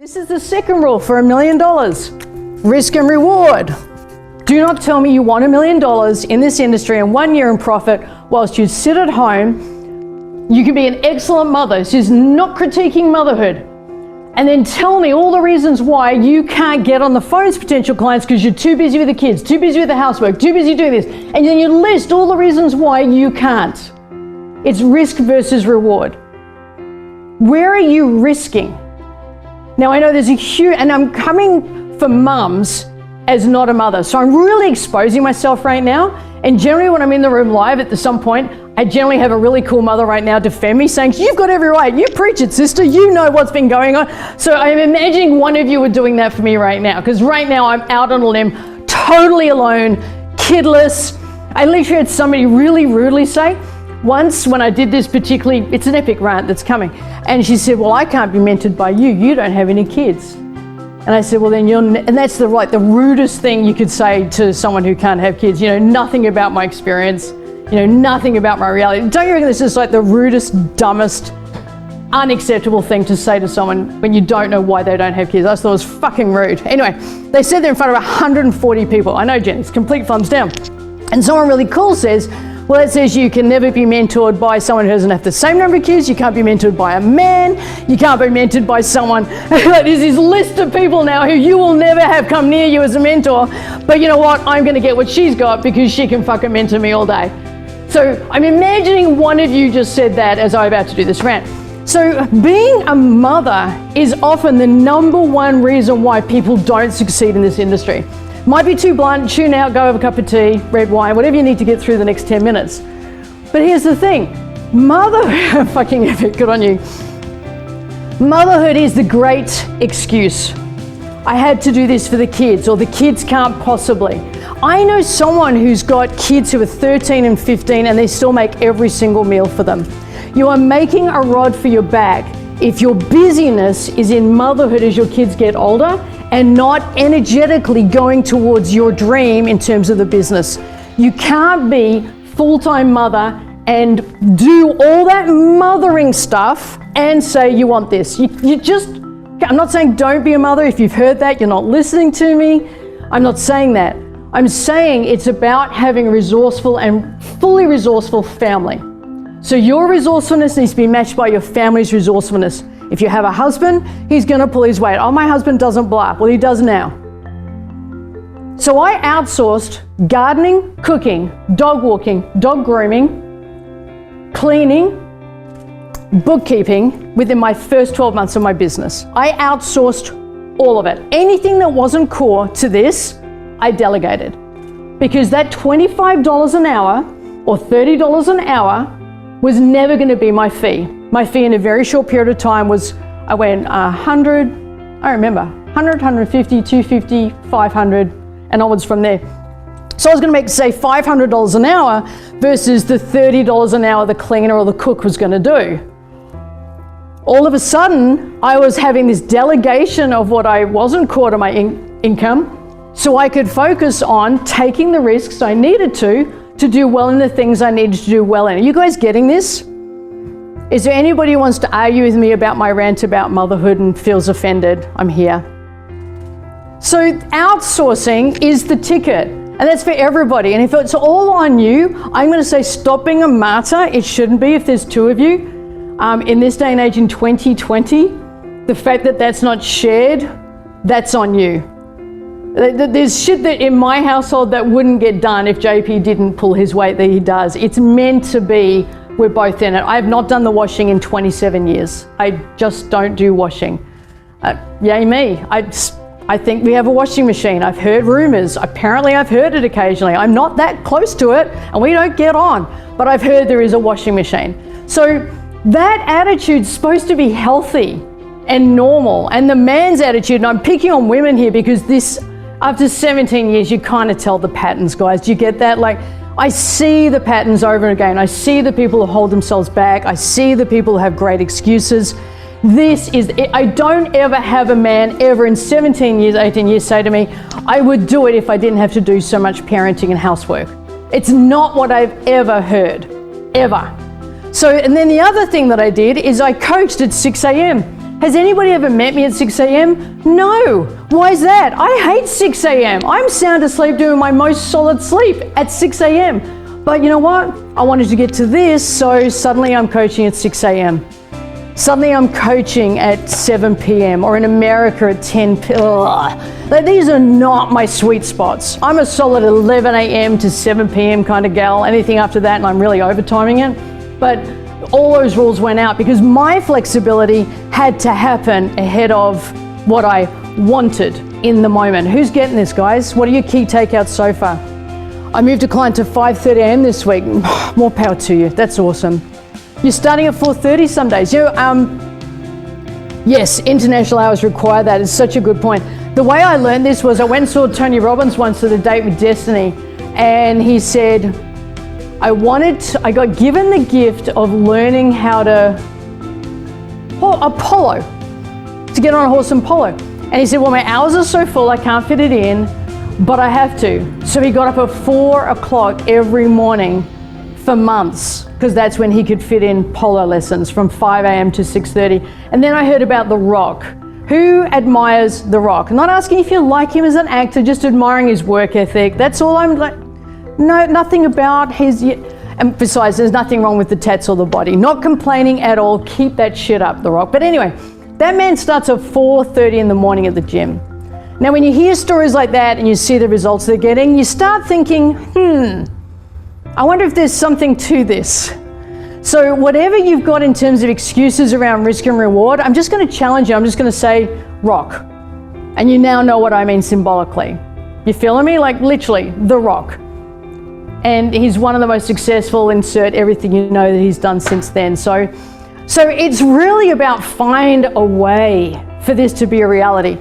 This is the second rule for $1 million. Risk and reward. Do not tell me you want $1 million in this industry and 1 year in profit whilst you sit at home. You can be an excellent mother. This is not critiquing motherhood. And then tell me all the reasons why you can't get on the phone to potential clients because you're too busy with the kids, too busy with the housework, too busy doing this. And then you list all the reasons why you can't. It's risk versus reward. Where are you risking? Now I know there's a huge, and I'm coming for mums as not a mother. So I'm really exposing myself right now. And generally when I'm in the room live at some point, I generally have a really cool mother right now defend me saying, you've got every right, you preach it, sister, you know what's been going on. So I'm imagining one of you are doing that for me right now, because right now I'm out on a limb, totally alone, kidless. I literally had somebody really rudely say, once when I did this particularly, it's an epic rant that's coming, and she said, well, I can't be mentored by you, you don't have any kids. And I said, well then and that's the rudest thing you could say to someone who can't have kids, you know, nothing about my experience, you know, nothing about my reality. Don't you reckon this is like the rudest, dumbest, unacceptable thing to say to someone when you don't know why they don't have kids? I just thought it was fucking rude. Anyway, they said they're in front of 140 people. I know, Jen, it's complete thumbs down. And someone really cool says, well, it says you can never be mentored by someone who doesn't have the same number of kids. You can't be mentored by a man. You can't be mentored by someone. There's this list of people now who you will never have come near you as a mentor. But you know what? I'm going to get what she's got because she can fucking mentor me all day. So I'm imagining one of you just said that as I'm about to do this rant. So being a mother is often the number one reason why people don't succeed in this industry. Might be too blunt, tune out, go have a cup of tea, red wine, whatever you need to get through the next 10 minutes. But here's the thing, fucking epic, good on you. Motherhood is the great excuse. I had to do this for the kids, or the kids can't possibly. I know someone who's got kids who are 13 and 15 and they still make every single meal for them. You are making a rod for your back if your busyness is in motherhood as your kids get older and not energetically going towards your dream in terms of the business. You can't be full-time mother and do all that mothering stuff and say you want this. You just, I'm not saying don't be a mother. If you've heard that, you're not listening to me. I'm not saying that. I'm saying it's about having a resourceful and fully resourceful family. So your resourcefulness needs to be matched by your family's resourcefulness. If you have a husband, he's gonna pull his weight. Oh, my husband doesn't blah. Well, he does now. So I outsourced gardening, cooking, dog walking, dog grooming, cleaning, bookkeeping within my first 12 months of my business. I outsourced all of it. Anything that wasn't core to this, I delegated. Because that $25 an hour or $30 an hour was never gonna be my fee. My fee in a very short period of time was, I went 100, I remember, 100, 150, 250, 500, and onwards from there. So I was gonna make, say, $500 an hour versus the $30 an hour the cleaner or the cook was gonna do. All of a sudden, I was having this delegation of what I wasn't core to my income, so I could focus on taking the risks I needed to do well in the things I needed to do well in. Are you guys getting this? Is there anybody who wants to argue with me about my rant about motherhood and feels offended? I'm here. So outsourcing is the ticket, and that's for everybody. And if it's all on you, I'm going to say stop being a martyr. It shouldn't be if there's two of you. In this day and age in 2020, the fact that that's not shared, that's on you. There's shit that in my household that wouldn't get done if JP didn't pull his weight that he does. It's meant to be. We're both in it. I have not done the washing in 27 years. I just don't do washing. Yay me. I think we have a washing machine. I've heard rumors. Apparently I've heard it occasionally. I'm not that close to it and we don't get on, but I've heard there is a washing machine. So that attitude's supposed to be healthy and normal. And the man's attitude, and I'm picking on women here because this, after 17 years, you kind of tell the patterns, guys. Do you get that? Like, I see the patterns over and again. I see the people who hold themselves back. I see the people who have great excuses. This is, I don't ever have a man ever in 17 years, 18 years say to me, I would do it if I didn't have to do so much parenting and housework. It's not what I've ever heard, ever. So, and then the other thing that I did is I coached at 6 a.m. Has anybody ever met me at 6 a.m.? No. Why is that? I hate 6 a.m. I'm sound asleep doing my most solid sleep at 6 a.m. But you know what? I wanted to get to this, so suddenly I'm coaching at 6 a.m. Suddenly I'm coaching at 7 p.m. or in America at 10 p.m. Like, these are not my sweet spots. I'm a solid 11 a.m. to 7 p.m. kind of gal. Anything after that and I'm really overtiming it. But all those rules went out because my flexibility had to happen ahead of what I wanted in the moment. Who's getting this, guys? What are your key takeouts so far? I moved a client to 5:30 a.m. this week. More power to you. That's awesome. You're starting at 4:30 some days. Yes, international hours require that. It's such a good point. The way I learned this was I went and saw Tony Robbins once at a Date with Destiny, and he said, I got given the gift of learning how to polo, to get on a horse and polo. And he said, well, my hours are so full, I can't fit it in, but I have to. So he got up at 4 o'clock every morning for months, because that's when he could fit in polo lessons from 5 a.m. to 6:30. And then I heard about The Rock. Who admires The Rock? I'm not asking if you like him as an actor, just admiring his work ethic. That's all I'm like. No, nothing about his, and besides, there's nothing wrong with the tats or the body. Not complaining at all. Keep that shit up, The Rock. But anyway, that man starts at 4:30 in the morning at the gym. Now, when you hear stories like that and you see the results they're getting, you start thinking, I wonder if there's something to this. So whatever you've got in terms of excuses around risk and reward, I'm just going to challenge you. I'm just going to say, Rock. And you now know what I mean symbolically. You feeling me? Like literally, The Rock. And he's one of the most successful, insert everything you know that he's done since then. So it's really about find a way for this to be a reality.